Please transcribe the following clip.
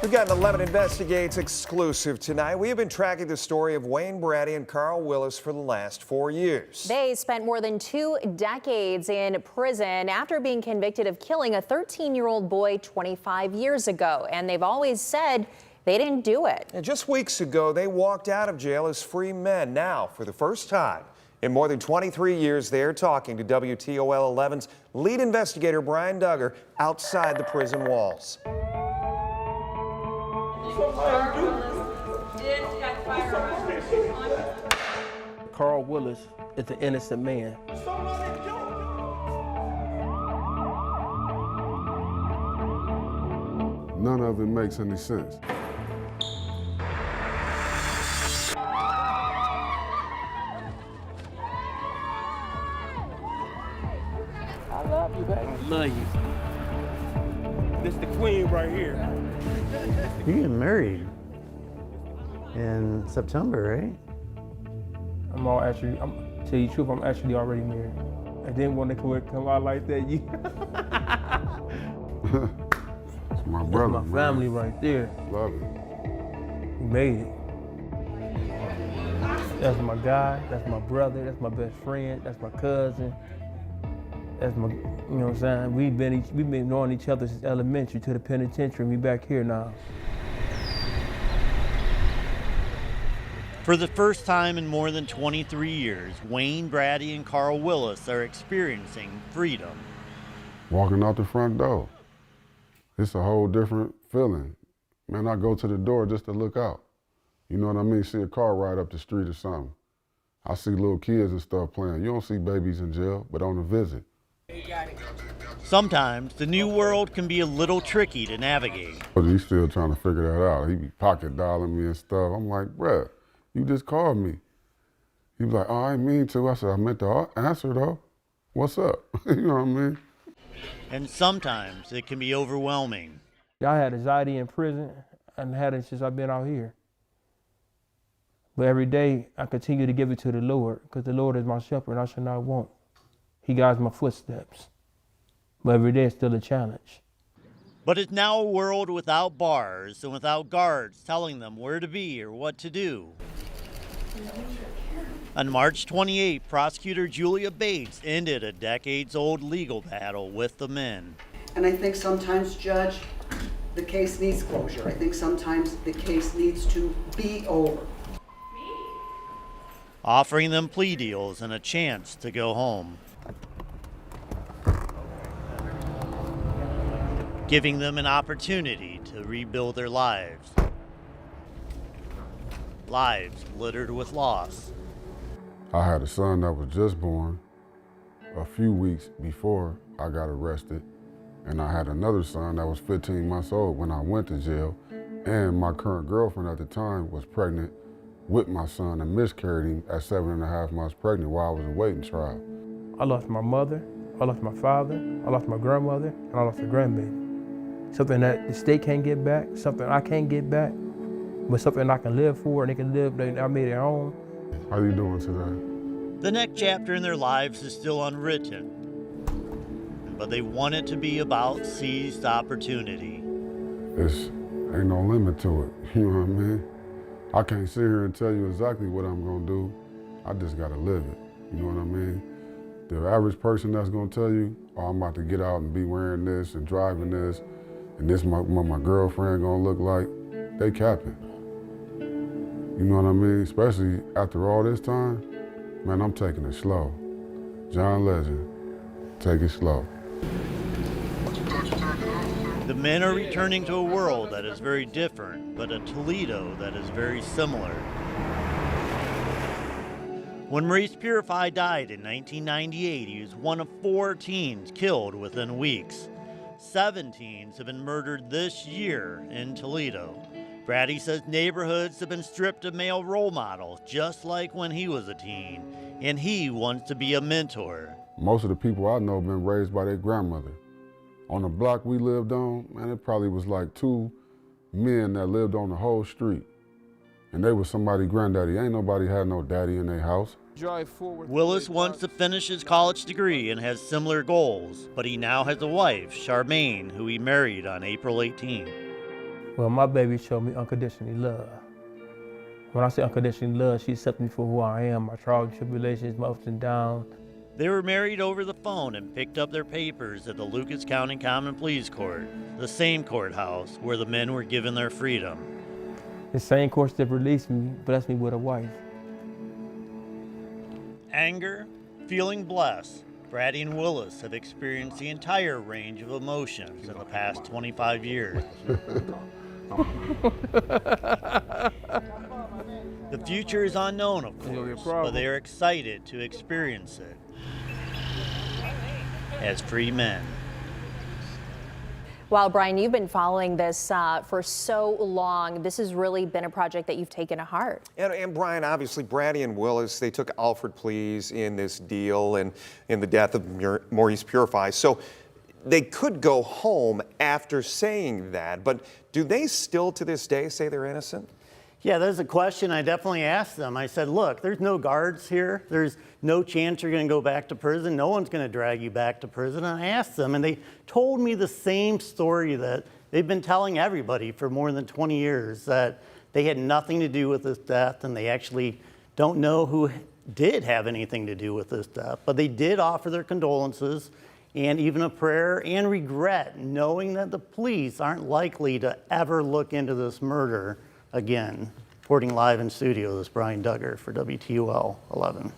We've got an 11 Investigates exclusive tonight. We have been tracking the story of Wayne Braddy and Carl Willis for the last 4 years. They spent more than 2 decades in prison after being convicted of killing a 13-year-old boy 25 years ago. And they've always said they didn't do it. And just weeks ago, they walked out of jail as free men. Now, for the first time in more than 23 years, they're talking to WTOL 11's lead investigator, Brian Duggar, outside the prison walls. Carl Willis is an innocent man. None of it makes any sense. I love you, baby. I love you. This the queen right here. You're getting married in September, right? I'm tell you the truth, I'm actually already married. I didn't want to come out like that. It's my brother, That's my family right there. Love it. We made it. That's my guy, that's my brother, that's my best friend, that's my cousin. That's my, you know what I'm saying? We've been knowing each other since elementary to the penitentiary, and we back here now. For the first time in more than 23 years, Wayne Braddy and Carl Willis are experiencing freedom. Walking out the front door, it's a whole different feeling. Man, I go to the door just to look out. You know what I mean? See a car ride up the street or something. I see little kids and stuff playing. You don't see babies in jail, but on a visit. Sometimes the new world can be a little tricky to navigate. But he's still trying to figure that out. He be pocket dialing me and stuff. I'm like, bruh, you just called me. He was like, oh, I didn't mean to. I said, I meant to answer though. What's up? You know what I mean? And sometimes it can be overwhelming. I had anxiety in prison and had it since I've been out here. But every day I continue to give it to the Lord because the Lord is my shepherd and I shall not want. He guides my footsteps. But every day it's still a challenge. But it's now a world without bars and without guards telling them where to be or what to do. On March 28, prosecutor Julia Bates ended a decades-old legal battle with the men. And I think sometimes, Judge, the case needs closure. I think sometimes the case needs to be over. Offering them plea deals and a chance to go home. Giving them an opportunity to rebuild their lives. Lives littered with loss. I had a son that was just born a few weeks before I got arrested, and I had another son that was 15 months old when I went to jail, and my current girlfriend at the time was pregnant with my son and miscarried him at 7.5 months pregnant while I was awaiting trial. I lost my mother, I lost my father, I lost my grandmother, and I lost a grandbaby. Something that the state can't get back, something I can't get back, but something I can live for and they can live, I made their own. How you doing today? The next chapter in their lives is still unwritten, but they want it to be about seized opportunity. Ain't no limit to it, you know what I mean? I can't sit here and tell you exactly what I'm gonna do. I just gotta live it, you know what I mean? The average person that's gonna tell you, oh, I'm about to get out and be wearing this and driving this, and this is what my girlfriend gonna look like, they capping. You know what I mean? Especially after all this time, man, I'm taking it slow. John Legend, take it slow. The men are returning to a world that is very different, but a Toledo that is very similar. When Maurice Purify died in 1998, he was one of 4 teens killed within weeks. 7 teens have been murdered this year in Toledo. Braddy says neighborhoods have been stripped of male role models, just like when he was a teen, and he wants to be a mentor. Most of the people I know have been raised by their grandmother. On the block we lived on, man, it probably was like 2 men that lived on the whole street. And they was somebody's granddaddy. Ain't nobody had no daddy in their house. Willis wants to finish his college degree and has similar goals, but he now has a wife, Charmaine, who he married on April 18. Well, my baby showed me unconditional love. When I say unconditional love, she accepted me for who I am, my trials and tribulations, my ups and downs. They were married over the phone and picked up their papers at the Lucas County Common Pleas Court, the same courthouse where the men were given their freedom. The same courts that released me blessed me with a wife. Anger, feeling blessed, Braddy and Willis have experienced the entire range of emotions in the past 25 years. The future is unknown, of course, but they are excited to experience it as free men. Well, Brian, you've been following this for so long. This has really been a project that you've taken to heart. And Brian, obviously, Braddy and Willis, they took Alfred pleas in this deal and in the death of Maurice Purify. So they could go home after saying that, but do they still to this day say they're innocent? Yeah, there's a question I definitely asked them. I said, look, there's no guards here. There's no chance you're going to go back to prison. No one's going to drag you back to prison. And I asked them, and they told me the same story that they've been telling everybody for more than 20 years, that they had nothing to do with this death, and they actually don't know who did have anything to do with this death. But they did offer their condolences and even a prayer and regret, knowing that the police aren't likely to ever look into this murder again. Reporting live in studio, this is Brian Duggar for WTOL 11.